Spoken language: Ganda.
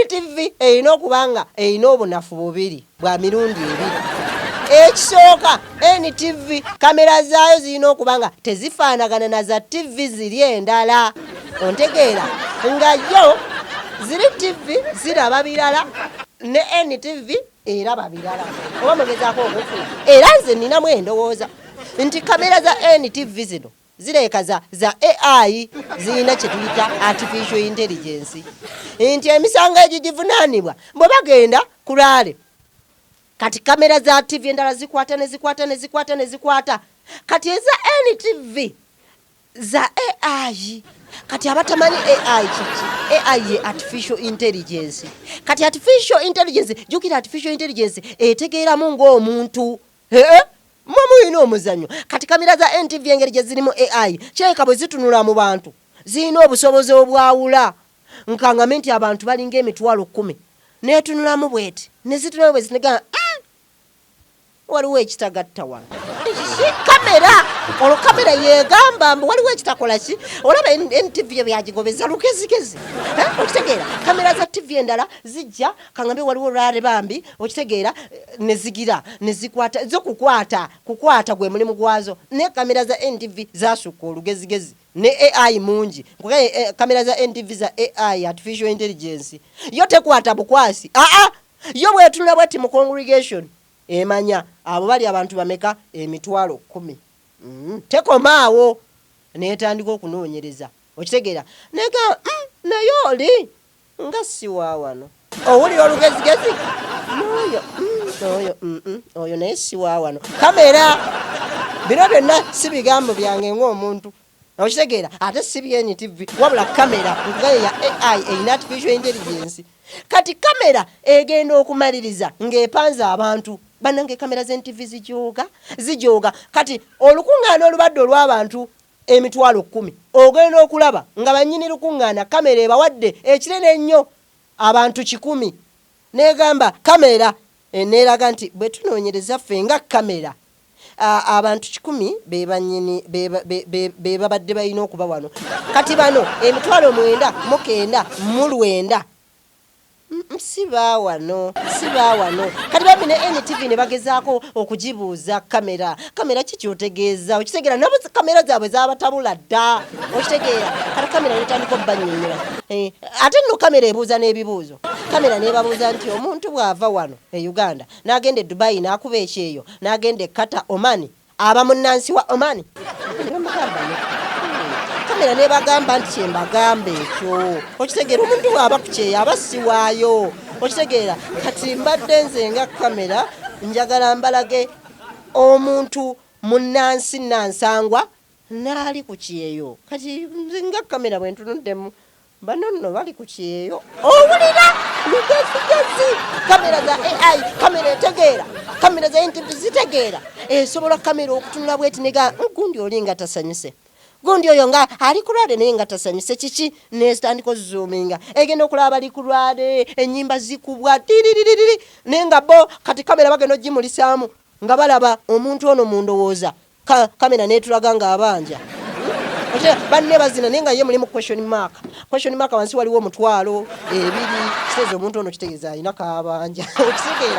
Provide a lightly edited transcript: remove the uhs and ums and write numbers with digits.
NTV erina okubanga erina obunafu bubiri bwa mirundi ebiri. Ekisooka NTV kamera zaayo zirina okubanga tezifaanagana na za TV ziri endala. Ontegeera nga yo ziri TV ziraba birala ne NTV eraba birala. Oba mugezaako okufuna. Era nze ninamu endowooza nti kamera za NTV zino zireka za AI zirina kye tuyita artificial intelligence. Nti emisango egyo givunaanibwa bwe bagenda ku Lwale. Kati kamera za TV endala zikwata. Kati eza NTV za AI. Kati abatamanyi AI kiki? AI ye artificial intelligence. Kati artificial intelligence, jukira artificial intelligence etegeeramu ng'omuntu. Muyina omuzannyo. Kati kamera za NTV engeri gye zirimu AI kyeka bwe zitunula mu bantu zirina obusobozi obwawula. Nkangame nti abantu balinga emitwalo 10 neetunulamu bweti ne zitunula bwe zinega waliwo ekitagatta wano. Kamera olwo kamera yegamba mbu waliwo ekitakola ki olaba NTV byagigobeza lugezigezi. Okitegeera kamera za TV endala zijja kangambe waliwo Lwale bambi okitegeera ne zigira ne zikwata zo kukwata gwe mulimu gwazo. Ne kamera za NTV zasukka olugezigezi ne AI mungi. Kamera za NTV za AI artificial intelligence yo tekwata bukwasi. Yo bwetunula bwati mu congregation emanya abo bali abantu bameka emitwalo 10. Tekomaawo netandika okunoonyereza. Okitegeera nega naye oli nga siwa wano owulira olugezigezi oyo naye siwa wano. Kamera bino byonna si bigambo byange ng'omuntu. Okitegeera ate si NTV wabula kamera nkugaye ya AI erina artificial intelligence. Kati kamera egenda okumaliriza ng'epanza abantu. Banange kamera za NTV zijooga. Kati olukungaana olubadde olw'abantu emitwalo 10 ogenda okulaba nga bannyini lukungaana kamera ebawadde ekinene ennyo abantu 100. Negamba kamera neeraga nti bwe tunoonyereza ffe nga kamera abantu 100 be bannyini be babadde balina okuba wano. Kati bano emitwalo 999 siba wano. Kati babi ne NTV ne bagezaako okugibuuza kamera kiki otegeeza. Okitegeera nabo kamera zaabwe zabatabula dda. Okitegeera kati kamera netandika obbanyonnyola. Ate nno kamera ebuuza n'ebibuuzo. Kamera nebabuuza nti omuntu bw'ava wano e Uganda n'agenda e Dubai n'akuba ekyeyo n'agenda e Qatar Oman aba munnansi wa Oman. Kamera nebagamba nti kyembagamba ekyo. Okitegeera omuntu bw'aba ku kyeyo aba siwaayo. Okitegeera kati mbadde nze nga kamera njagala mbalage omuntu munnansi nansangwa n'ali ku kyeyo. Kati nze nga kamera bwe ntunuddemu bano nno bali ku kyeyo. Owulira lugezigezi. Kamera za AI kamera etegeera. Kamera za NTV zitegeera. Esobola kamera okutunula bweti nega gundi oli nga tasanyuse. Gundi oyo nga ali ku Lwale naye nga tasanyuse kiki nesitandika zoominga. Egenda okulaba ali ku Lwale ennyimba zikubwa tiririri nenga bo kati kamera bagenda ogimulisaamu nga balaba omuntu ono mu ndowooza. Kamera netulaga nga abanja. Banne bazina nenga ye mulimu question mark wansi waliwo omutwalo 2 kiteze omuntu ono kitegeeza alina kabanja. Okitegeera